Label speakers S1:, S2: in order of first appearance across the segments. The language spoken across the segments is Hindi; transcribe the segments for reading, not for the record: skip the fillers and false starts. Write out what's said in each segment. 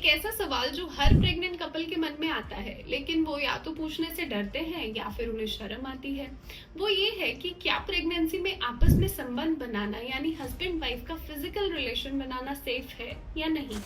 S1: ऐसा सवाल जो हर प्रेग्नेंट कपल के मन में आता है, लेकिन वो या तो पूछने से डरते हैं या फिर उन्हें शर्म आती है। वो ये है कि क्या प्रेगनेंसी में आपस में संबंध बनाना यानी हस्बैंड वाइफ का फिजिकल रिलेशन बनाना सेफ है या नहीं।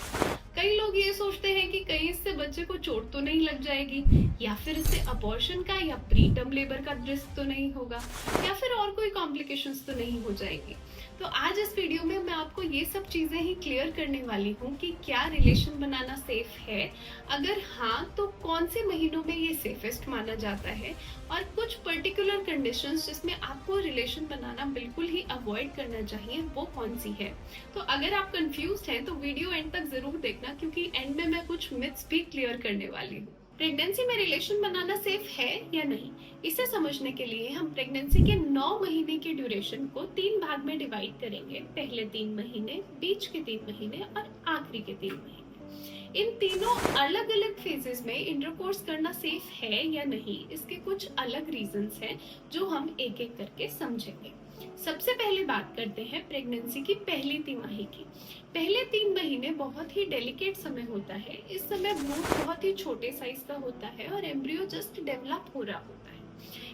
S1: कई लोग ये सोचते हैं कि कहीं इससे बच्चे को चोट तो नहीं लग जाएगी, या फिर इससे अबॉर्शन का या प्री टर्म लेबर का रिस्क तो नहीं होगा, या फिर और कोई कॉम्प्लिकेशंस तो नहीं हो जाएगी। तो आज इस वीडियो में मैं आपको ये सब चीजें ही क्लियर करने वाली हूँ कि क्या रिलेशन बनाना सेफ है, अगर हाँ तो कौन से महीनों में ये सेफेस्ट माना जाता है, और कुछ पर्टिकुलर कंडीशंस जिसमें आपको रिलेशन बनाना बिल्कुल ही अवॉइड करना चाहिए वो कौन सी है। तो अगर आप कंफ्यूज्ड हैं तो वीडियो एंड तक जरूर देखना, क्योंकि एंड में मैं कुछ मिथ्स भी क्लियर करने वाली हूँ। प्रेगनेंसी में रिलेशन बनाना सेफ है या नहीं, इसे समझने के लिए हम प्रेगनेंसी के 9 महीने की ड्यूरेशन को 3 भाग में डिवाइड करेंगे। पहले 3 महीने, बीच के 3 महीने और आखिरी के 3 महीने। इन तीनों अलग अलग फेजेस में इंटरकोर्स करना सेफ है या नहीं, इसके कुछ अलग रीजंस हैं जो हम एक एक करके समझेंगे। सबसे पहले बात करते हैं प्रेगनेंसी की पहली तिमाही की। पहले 3 महीने बहुत ही डेलिकेट समय होता है। इस समय भ्रूण बहुत ही छोटे साइज का होता है और एम्ब्रियो जस्ट डेवलप हो रहा होता है।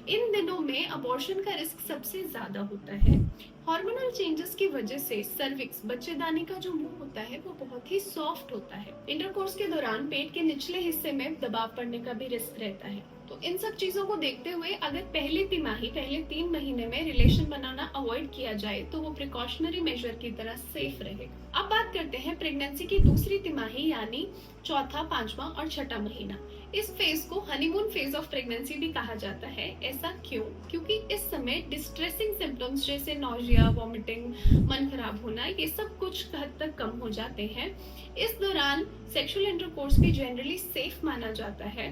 S1: इन दिनों में अबॉर्शन का रिस्क सबसे ज्यादा होता है। हार्मोनल चेंजेस की वजह से सर्विक्स, बच्चेदानी का जो मुंह होता है वो बहुत ही सॉफ्ट होता है। इंटरकोर्स के दौरान पेट के निचले हिस्से में दबाव पड़ने का भी रिस्क रहता है। तो इन सब चीजों को देखते हुए अगर पहली तिमाही, पहले 3 महीने में रिलेशन बनाना अवॉइड किया जाए तो वो प्रिकॉशनरी मेजर की तरह सेफ रहेगा। अब बात करते हैं प्रेगनेंसी की दूसरी तिमाही यानी चौथा, 5वां और 6ठा महीना। इस फेज को हनीमून फेज ऑफ प्रेगनेंसी भी कहा जाता है। ऐसा क्यों? क्योंकि इस समय डिस्ट्रेसिंग सिम्टम्स जैसे नॉजिया, वॉमिटिंग, मन खराब होना, ये सब कुछ हद तक कम हो जाते हैं। इस दौरान सेक्सुअल इंटरकोर्स भी जनरली सेफ माना जाता है,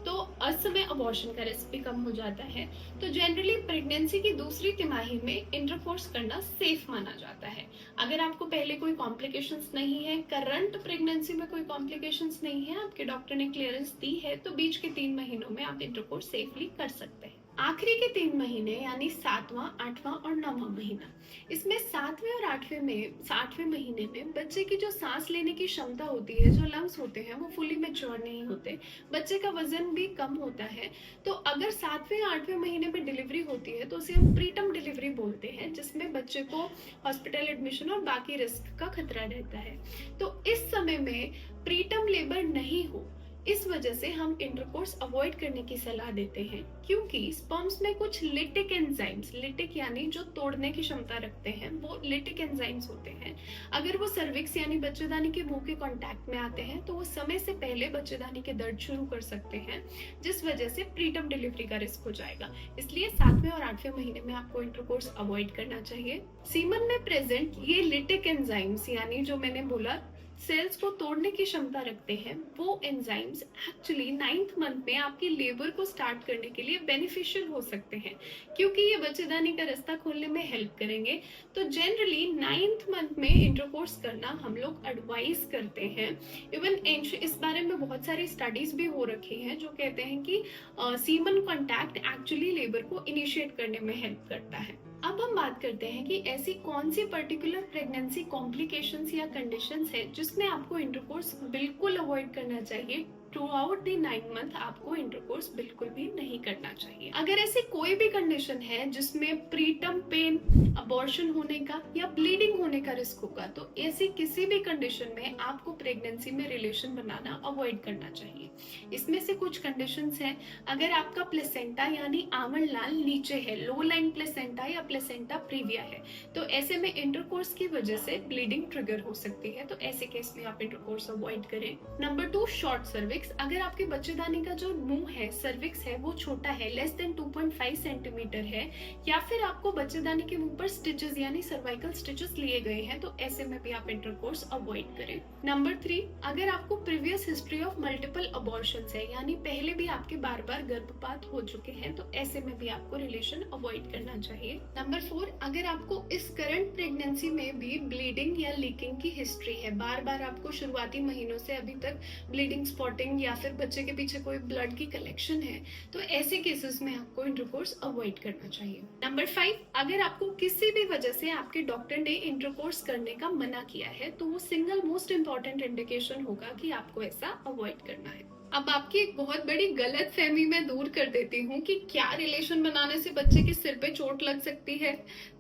S1: तो उस समय अबॉर्शन का रिस्क भी कम हो जाता है। तो जनरली प्रेगनेंसी की दूसरी तिमाही में इंटरकोर्स करना सेफ माना जाता है। अगर आपको पहले कोई कॉम्प्लिकेशंस नहीं है, करंट प्रेगनेंसी में कोई कॉम्प्लिकेशंस नहीं है, आपके डॉक्टर ने क्लियरेंस दी है, तो बीच के 3 महीनों में आप इंटरकोर्स सेफली कर सकते हैं। आखिरी के 3 महीने यानी 7वां, 8वां और 9वां महीना, इसमें 7वें और 8वें महीने में बच्चे की जो सांस लेने की क्षमता होती है, जो लंग्स होते हैं, वो फुली मैच्योर नहीं होते। बच्चे का वजन भी कम होता है। तो अगर 7वें या 8वें महीने में डिलीवरी होती है तो उसे हम प्रीटर्म डिलीवरी बोलते हैं, जिसमें बच्चे को हॉस्पिटल एडमिशन और बाकी रिस्क का खतरा रहता है। तो इस समय में प्रीटर्म लेबर नहीं हो, इस वजह से हम इंटरकोर्स अवॉइड करने की सलाह देते हैं, क्योंकि स्पर्म्स में कुछ लिटिक एंजाइम्स, लिटिक यानी जो तोड़ने की क्षमता रखते हैं, वो लिटिक एंजाइम्स होते हैं। अगर वो सर्विक्स यानी बच्चेदानी के मुंह के कांटेक्ट में आते हैं तो वो समय से पहले बच्चेदानी के दर्द शुरू कर सकते हैं, जिस वजह से प्रीटर्म डिलीवरी का रिस्क हो जाएगा। इसलिए 7वें और 8वें महीने में आपको इंटरकोर्स अवॉइड करना चाहिए। सीमन में प्रेजेंट ये लिटिक एंजाइम्स यानी जो मैंने बोला सेल्स को तोड़ने की क्षमता रखते हैं, वो एंजाइम्स एक्चुअली 9th मंथ में आपकी लेबर को स्टार्ट करने के लिए बेनिफिशियल हो सकते हैं, क्योंकि ये बच्चेदानी का रास्ता खोलने में हेल्प करेंगे। तो जनरली 9th मंथ में इंटरकोर्स करना हम लोग एडवाइज करते हैं। इवन इस बारे में बहुत सारी स्टडीज भी हो रखी हैं जो कहते हैं कि सीमन कॉन्टैक्ट एक्चुअली लेबर को इनिशिएट करने में हेल्प करता है। अब हम बात करते हैं कि ऐसी कौन सी पर्टिकुलर प्रेगनेंसी कॉम्प्लिकेशंस या कंडीशंस है जिसमें आपको इंटरकोर्स बिल्कुल अवॉइड करना चाहिए। थ्रू आउट द 9 मंथ आपको इंटरकोर्स बिल्कुल भी नहीं करना चाहिए। अगर ऐसी कोई भी कंडीशन है जिसमें प्रीटर्म पेन, अबॉर्शन होने का या ब्लीडिंग होने का रिस्क होगा, तो ऐसी किसी भी कंडीशन में आपको प्रेगनेंसी में रिलेशन बनाना अवॉइड करना चाहिए। इसमें से कुछ कंडीशंस हैं। अगर आपका प्लेसेंटा यानी आंवल लाल नीचे है, लो लाइन प्लेसेंटा या प्लेसेंटा प्रीविया है, तो ऐसे में इंटरकोर्स की वजह से ब्लीडिंग ट्रिगर हो सकती है, तो ऐसे केस में आप इंटरकोर्स अवॉइड करें। Number 2, short cervix. अगर आपके बच्चेदानी का जो मुंह है, सर्विक्स है, वो छोटा है, लेस देन 2.5 सेंटीमीटर है, या फिर आपको बच्चेदानी के मुंह पर स्टिचेस यानी सर्वाइकल स्टिचेस लिए गए हैं, तो ऐसे में भी आप इंटरकोर्स अवॉइड करें। नंबर 3, अगर आपको previous history of multiple abortions है, यानी पहले भी आपके बार बार गर्भपात हो चुके हैं, तो ऐसे में भी आपको रिलेशन अवॉइड करना चाहिए। नंबर 4, अगर आपको इस करंट प्रेगनेंसी में भी ब्लीडिंग या लीकिंग की हिस्ट्री है, बार बार आपको शुरुआती महीनों से अभी तक ब्लीडिंग, स्पॉटिंग ब्लीडिंग या फिर बच्चे के पीछे कोई ब्लड की कलेक्शन है, तो ऐसे केसेस में आपको इंटरकोर्स अवॉइड करना चाहिए। नंबर 5, अगर आपको किसी भी वजह से आपके डॉक्टर ने इंटरकोर्स करने का मना किया है, तो वो सिंगल मोस्ट इंपॉर्टेंट इंडिकेशन होगा कि आपको ऐसा अवॉइड करना है। अब आपकी एक बहुत बड़ी गलत फहमी मैं दूर कर देती हूँ कि क्या रिलेशन बनाने से बच्चे के सिर पे चोट लग सकती है।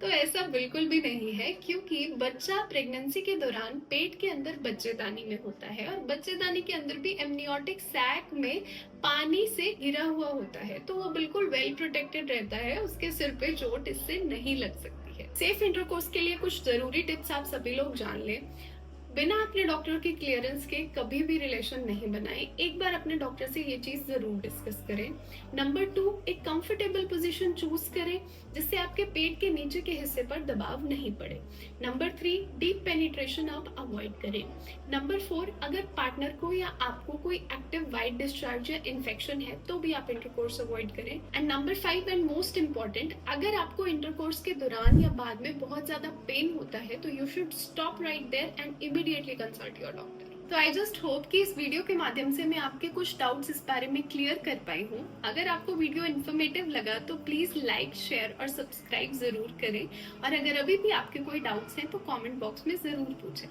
S1: तो ऐसा बिल्कुल भी नहीं है, क्योंकि बच्चा प्रेगनेंसी के दौरान पेट के अंदर बच्चेदानी में होता है और बच्चेदानी के अंदर भी एमनियोटिक सैक में पानी से घिरा हुआ होता है, तो वो बिल्कुल वेल प्रोटेक्टेड रहता है, उसके सिर पे चोट इससे नहीं लग सकती है। सेफ इंटरकोर्स के लिए कुछ जरूरी टिप्स आप सभी लोग जान लें। बिना अपने डॉक्टर की क्लियरेंस के कभी भी रिलेशन नहीं बनाएं। एक बार अपने डॉक्टर से ये चीज जरूर डिस्कस करें। नंबर 2, एक कंफर्टेबल पोजीशन चूज करें जिससे आपके पेट के नीचे के हिस्से पर दबाव नहीं पड़े। नंबर 3, डीप पेनिट्रेशन आप अवॉइड करें। नंबर 4, अगर पार्टनर को या आपको कोई एक्टिव वाइट डिस्चार्ज या इन्फेक्शन है तो भी आप इंटरकोर्स अवॉइड करें। And number 5 and most important, अगर आपको इंटरकोर्स के दौरान या बाद में बहुत ज्यादा पेन होता है तो you should stop right there and immediately consult your doctor. तो आई जस्ट होप कि इस वीडियो के माध्यम से मैं आपके कुछ डाउट्स इस बारे में क्लियर कर पाई हूँ। अगर आपको वीडियो इन्फॉर्मेटिव लगा तो प्लीज लाइक, शेयर और सब्सक्राइब जरूर करें, और अगर अभी भी आपके कोई डाउट्स हैं तो कमेंट बॉक्स में जरूर पूछें।